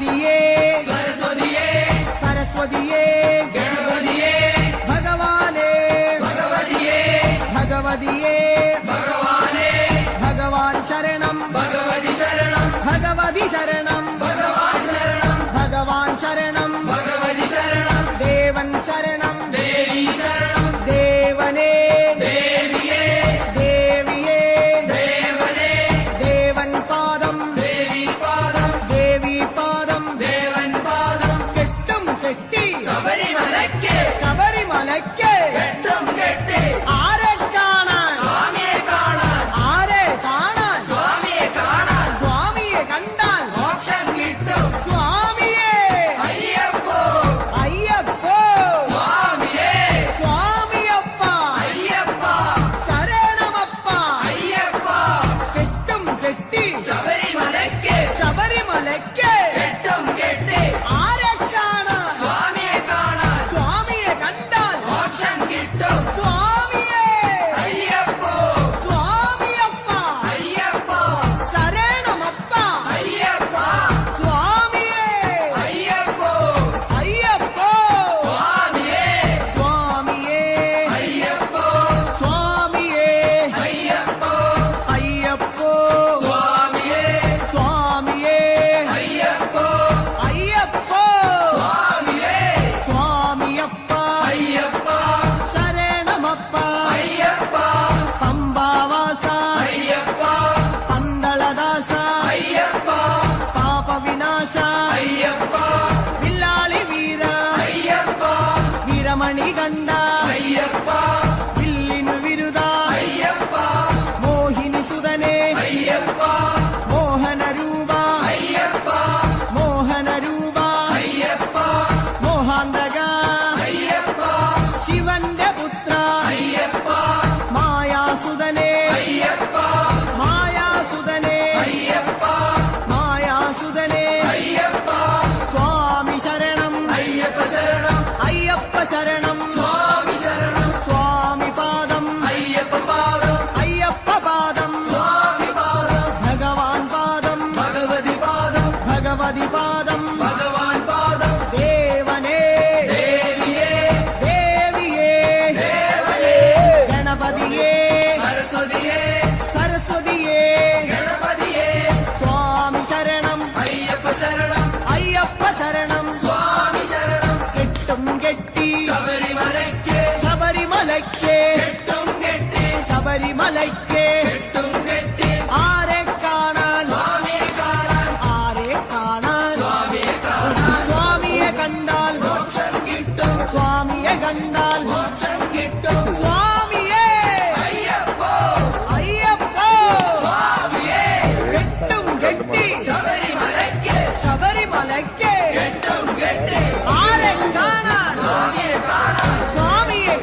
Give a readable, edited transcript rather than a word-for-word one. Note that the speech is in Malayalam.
ഗണപതിയേ സരസ്വതിയേ സരസ്വതിയേ ഗണപതിയേ ഭഗവാനേ ഭഗവതിയേ ഭഗവതിയേ ഭഗവാനേ ഭഗവാൻ ശരണം ഭഗവതി ശരണം ഭഗവതി ശരണം ഭഗവാൻ ശരണം ഭഗവാൻ ശരണം ഭഗവതി ശരണം ദേവൻ ശരണം ദേവി ശരണം ദേവനേ ദേവിയേ ദേവിയേ ദേവനേ ദേവൻ പാദം ദേവി പാദം ദേവി പാദം ദേവൻ പാദം കെട്ടും കെട്ടി ശബരിമലയ്ക്ക് ശബരിമലയ്ക്ക് കെട്ടും കെട്ടി ആരെ കാണാൻ സ്വാമിയെ കാണാൻ ആരെ കാണാൻ സ്വാമിയെ കാണാൻ സ്വാമിയെ കണ്ടാൽ മോക്ഷം കിട്ടും സ്വാമിയേ അയ്യപ്പോ അയ്യപ്പോ സ്വാമിയേ സ്വാമിയപ്പ അയ്യപ്പ ശരണമപ്പ അയ്യപ്പ കെട്ടും കെട്ടി ശബരിമലയ്ക്ക് ശബരിമലയ്ക്ക് കെട്ടും കെട്ടി ആരെ കാണാൻ സ്വാമിയെ കാണാൻ സ്വാമിയെ കണ്ടാൽ മോക്ഷം കിട്ടും സ്വാമിയേ അയ്യപ്പോ സ്വാമിയപ്പ അയ്യപ്പ ശരണമപ്പ അയ്യപ്പ സ്വാമിയേ അയ്യപ്പോ അയ്യപ്പോ സ്വാമിയേ സ്വാമിയേ അയ്യപ്പോ സ്വാമിയേ അയ്യപ്പോ അയ്യപ്പോ സ്വാമിയേ സ്വാമിയേ അയ്യപ്പോ അയ്യപ്പോ സ്വാമിയേ സ്വാമിയപ്പ അയ്യപ്പ ശരണമപ്പ അയ്യപ്പ പമ്പാവാസ അയ്യപ്പ പന്തളദാസ അയ്യപ്പ പാപവിനാശ അയ്യപ്പ വില്ലാളി വീര അയ്യപ്പ വീരമണി കണ്ട അയ്യപ്പ വില്ലിനു വിരുദ അയ്യപ്പ മോഹിനി സുതനെ അയ്യപ്പ മോഹനരൂപ അയ്യപ്പ മോഹനരൂപ അയ്യപ്പ മോഹാന്തക അയ്യപ്പ ശിവന്റെ പുത്ര അയ്യപ്പ മായാസുതനെ അയ്യപ്പ മായാസുതനെ അയ്യപ്പ മായാസുതനെ അയ്യപ്പ സ്വാമി ശരണം അയ്യപ്പ ശരണം അയ്യപ്പ ശരണം സ്വാമി ശരണം സ്വാമി പാദം അയ്യപ്പ പാദം അയ്യപ്പ പാദം സ്വാമി പാദം ഭഗവാൻ പാദം ഭഗവതി പാദം ഭഗവതി പാദം ഭഗവാൻ പാദം ദേവനേ ദേവിയേ ദേവിയേ ദേവനേ ഗണപതിയേ സരസ്വതിയേ സരസ്വതിയേ ഗണപതിയേ സ്വാമി ശരണം അയ്യപ്പ ശരണം അയ്യപ്പ ശരണം സ്വാമി ശരണം കെട്ടും കെട്ടി ശബരിമലയ്ക്ക് ശബരിമലയ്ക്ക് കെട്ടും കെട്ടി ശബരിമലയ്ക്ക്